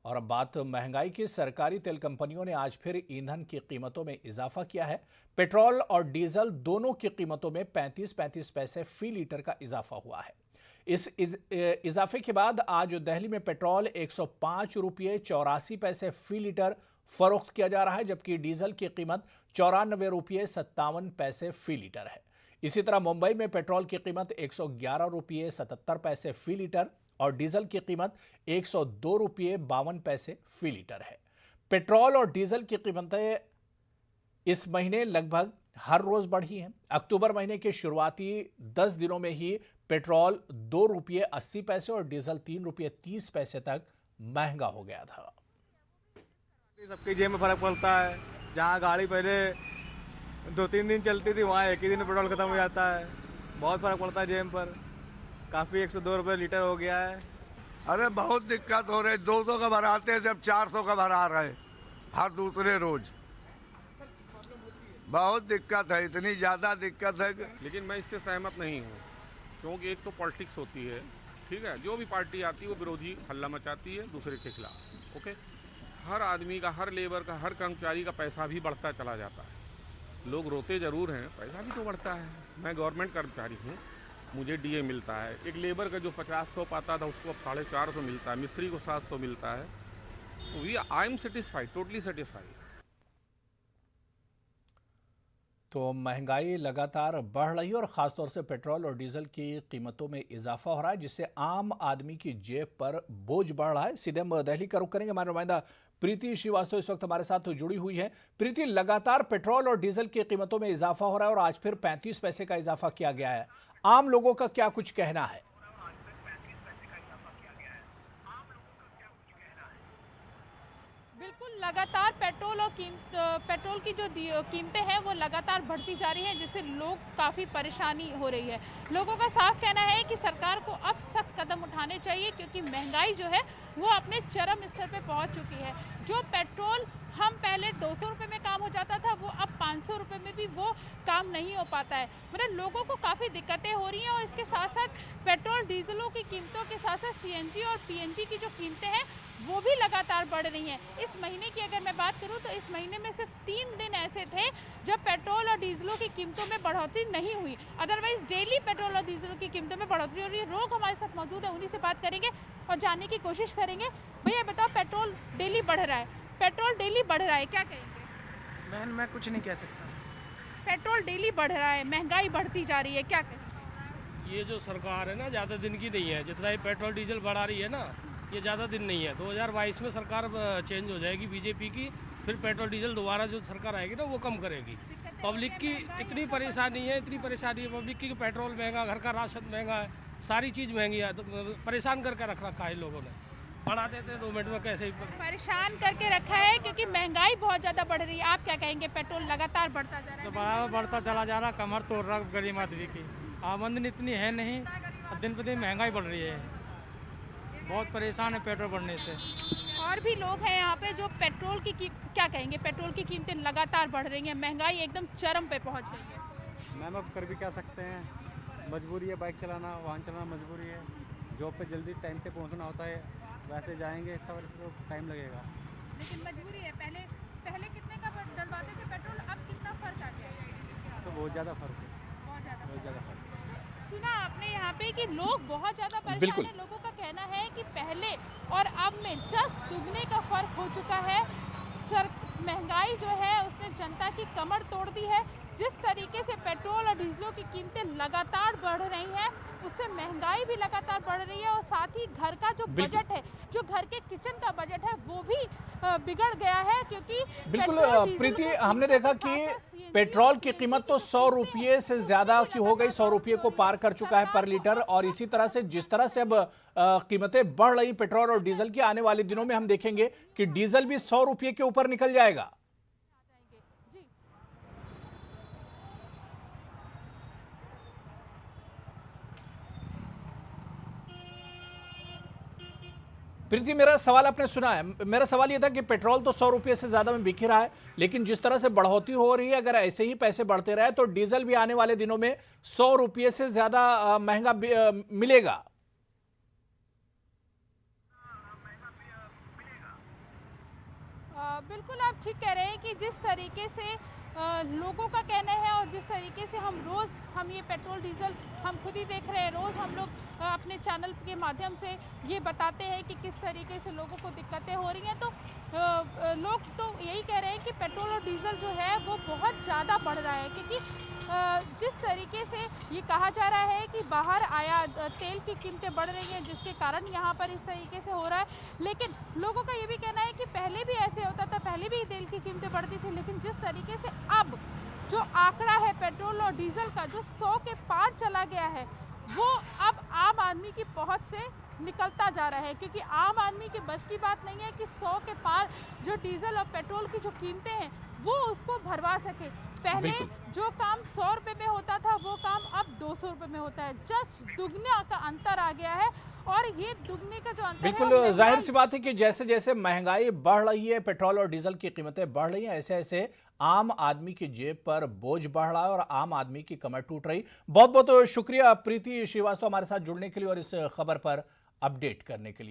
और अब बात महंगाई की। सरकारी तेल कंपनियों ने आज फिर ईंधन की कीमतों में इजाफा किया है। पेट्रोल और डीजल दोनों की कीमतों में 35-35 पैसे फी लीटर का इजाफा हुआ है। इस इजाफे के बाद आज दिल्ली में पेट्रोल 105 रुपये 84 पैसे फी लीटर फरोख्त किया जा रहा है, जबकि डीजल की कीमत 94 रुपये 57 पैसे फी लीटर है। इसी तरह मुंबई में पेट्रोल की कीमत 111 रुपये 77 पैसे फी लीटर और डीजल की कीमत 102 रुपये 52 पैसे फी लीटर है। पेट्रोल और डीजल की कीमतें इस महीने लगभग हर रोज बढ़ी हैं। अक्टूबर महीने के शुरुआती 10 दिनों में ही पेट्रोल 2 रुपये 80 पैसे और डीजल 3 रुपये 30 पैसे तक महंगा हो गया था। सबकी जेब में फर्क पड़ता है। जहाँ गाड़ी पहले 2-3 दिन चलती थी, वहाँ एक ही दिन में पेट्रोल खत्म हो जाता है। बहुत फर्क पड़ता है जेब पर। काफ़ी 102 रुपये लीटर हो गया है। अरे बहुत दिक्कत हो रही। 200 का भराते हैं, जब 400 का भरा रहे हर दूसरे रोज। बहुत दिक्कत है, इतनी ज़्यादा दिक्कत है। लेकिन मैं इससे सहमत नहीं हूँ, क्योंकि एक तो पॉलिटिक्स होती है, ठीक है। जो भी पार्टी आती है वो विरोधी हल्ला मचाती है दूसरे के खिलाफ। ओके, हर आदमी का, हर लेबर का, हर कर्मचारी का पैसा भी बढ़ता चला जाता है। लोग रोते ज़रूर हैं, पैसा भी तो बढ़ता है। मैं गवर्नमेंट कर्मचारी हूँ, मुझे डीए मिलता है। एक लेबर का जो 50-100 पाता था उसको अब 450 मिलता है, मिस्त्री को 700 मिलता है। तो I am satisfied, totally satisfied. तो महंगाई लगातार बढ़ रही है और खासतौर से पेट्रोल और डीजल की कीमतों में इजाफा हो रहा है, जिससे आम आदमी की जेब पर बोझ बढ़ रहा है। सीधे हम दिल्ली का रुख करेंगे। हमारे नुमाइंदा प्रीति श्रीवास्तव इस वक्त हमारे साथ जुड़ी हुई है। प्रीति, लगातार पेट्रोल और डीजल की कीमतों में इजाफा हो रहा है और आज फिर 35 पैसे का इजाफा किया गया है। आम लोगों का क्या कुछ कहना है? बिल्कुल, लगातार पेट्रोल की जो कीमतें हैं वो लगातार बढ़ती जा रही हैं, जिससे लोग काफ़ी परेशानी हो रही है। लोगों का साफ कहना है कि सरकार को अब सख्त कदम उठाने चाहिए, क्योंकि महंगाई जो है वो अपने चरम स्तर पे पहुंच चुकी है। जो पेट्रोल हम पहले 200 रुपये में काम हो जाता था, वो अब 500 रुपये में भी वो काम नहीं हो पाता है। मतलब लोगों को काफ़ी दिक्कतें हो रही हैं और इसके साथ साथ पेट्रोल डीजलों की कीमतों के साथ साथ सीएनजी और पीएनजी की जो कीमतें हैं वो भी लगातार बढ़ रही हैं। इस महीने की अगर मैं बात करूं तो इस महीने में सिर्फ 3 दिन ऐसे थे जब पेट्रोल और डीजलों की कीमतों में बढ़ोतरी नहीं हुई। अदरवाइज डेली पेट्रोल और डीजलों की कीमतों में बढ़ोतरी हो रही है। लोग हमारे साथ मौजूद है, उन्हीं से बात करेंगे और जानने की कोशिश करेंगे। भैया बताओ, पेट्रोल डेली बढ़ रहा है, पेट्रोल डेली बढ़ रहा है, क्या कहेंगे? बहन मैं कुछ नहीं कह सकता। पेट्रोल डेली बढ़ रहा है, महंगाई बढ़ती जा रही है, क्या कहेंगे? ये जो सरकार है ना, ज़्यादा दिन की नहीं है। जितना ही पेट्रोल डीजल बढ़ा रही है ना, ये ज़्यादा दिन नहीं है। 2022 में सरकार चेंज हो जाएगी बीजेपी की, फिर पेट्रोल डीजल दोबारा जो सरकार आएगी ना वो कम करेगी। पब्लिक की इतनी परेशानी है पब्लिक की, पेट्रोल महंगा, घर का राशन महंगा है, सारी चीज़ महंगी है। तो परेशान करके रख रखा है लोगों ने। बढ़ा देते 2 मिनट में कैसे ही परेशान करके रखा है, क्योंकि महंगाई बहुत ज़्यादा बढ़ रही है। आप क्या कहेंगे? पेट्रोल लगातार बढ़ता जा रहा है, तो बराबर बढ़ता चला जा रहा, कमर तोड़ रहा गरीब आदमी की। आमदनी इतनी है नहीं, दिन पर दिन महंगाई बढ़ रही है। बहुत परेशान है पेट्रोल बढ़ने से। और भी लोग हैं यहाँ पे जो पेट्रोल की क्या कहेंगे? पेट्रोल की कीमतें लगातार बढ़ रही हैं, महंगाई एकदम चरम पे पहुँच गई है। मैम अब कर भी क्या सकते हैं, मजबूरी है। बाइक चलाना, वाहन चलाना मजबूरी है। जॉब पे जल्दी टाइम से पहुंचना होता है, वैसे जाएंगे इस वजह से तो टाइम लगेगा। लेकिन मजबूरी है। पहले कितने का डलवाते थे पेट्रोल, अब कितना फर्क आ गया है? तो बहुत ज़्यादा फर्क है, बहुत ज़्यादा फर्क। सुना आपने यहाँ पे कि लोग बहुत ज़्यादा परेशान हैं। लोगों का कहना है कि पहले और अब में जस्ट दुगने का फर्क हो चुका है। महंगाई जो है उसने जनता की कमर तोड़ दी है। जिस तरीके से पेट्रोल और डीजलों की कीमतें लगातार बढ़ रही हैं, उससे महंगाई भी लगातार बढ़ रही है और साथ ही घर का जो बजट है, जो घर के किचन का बजट है, वो भी बिगड़ गया है। क्योंकि बिल्कुल प्रीति, हमने देखा कि पेट्रोल की कीमत तो 100 रुपये से ज्यादा की हो गई, 100 रुपये को पार कर चुका है पर लीटर। और इसी तरह से जिस तरह से अब कीमतें बढ़ रही पेट्रोल और डीजल की, आने वाले दिनों में हम देखेंगे कि डीजल भी 100 रुपये के ऊपर निकल जाएगा। प्रीति, मेरा सवाल आपने सुना है। मेरा सवाल यह था कि पेट्रोल तो 100 रुपये से ज्यादा में बिक ही रहा है, लेकिन जिस तरह से बढ़ोतरी हो रही है, अगर ऐसे ही पैसे बढ़ते रहे तो डीजल भी आने वाले दिनों में 100 रुपये से ज्यादा महंगा मिलेगा। बिल्कुल आप ठीक कह रहे हैं कि जिस तरीके से लोगों का कहना है और जिस तरीके से हम ये पेट्रोल डीजल हम खुद ही देख रहे हैं, रोज़ हम लोग अपने चैनल के माध्यम से ये बताते हैं कि किस तरीके से लोगों को दिक्कतें हो रही हैं। तो लोग तो यही कह रहे हैं कि पेट्रोल और डीजल जो है वो बहुत ज़्यादा बढ़ रहा है, क्योंकि जिस तरीके से ये कहा जा रहा है कि बाहर आया तेल की कीमतें बढ़ रही हैं, जिसके कारण यहाँ पर इस तरीके से हो रहा है। लेकिन लोगों का ये भी कहना है कि पहले भी ऐसे होता था, पहले भी तेल की कीमतें बढ़ती थी, लेकिन जिस तरीके से अब जो आंकड़ा है पेट्रोल और डीजल का जो 100 के पार चला गया है, वो अब आम आदमी की पहुंच से निकलता जा रहा है, क्योंकि आम आदमी के बस की बात नहीं है कि 100 के पार जो डीजल और पेट्रोल की जो कीमतें हैं वो उसको भरवा सके। पहले जो काम 100 रुपये में होता था वो काम अब 200 रुपये में होता है, जस्ट दुगना का अंतर आ गया है। और ये दुगने का जो अंतर बिल्कुल जाहिर सी बात है कि जैसे जैसे महंगाई बढ़ रही है, पेट्रोल और डीजल की कीमतें बढ़ रही हैं, ऐसे ऐसे आम आदमी की जेब पर बोझ बढ़ रहा है और आम आदमी की कमर टूट रही। बहुत बहुत शुक्रिया प्रीति श्रीवास्तव हमारे साथ जुड़ने के लिए और इस खबर पर अपडेट करने के लिए।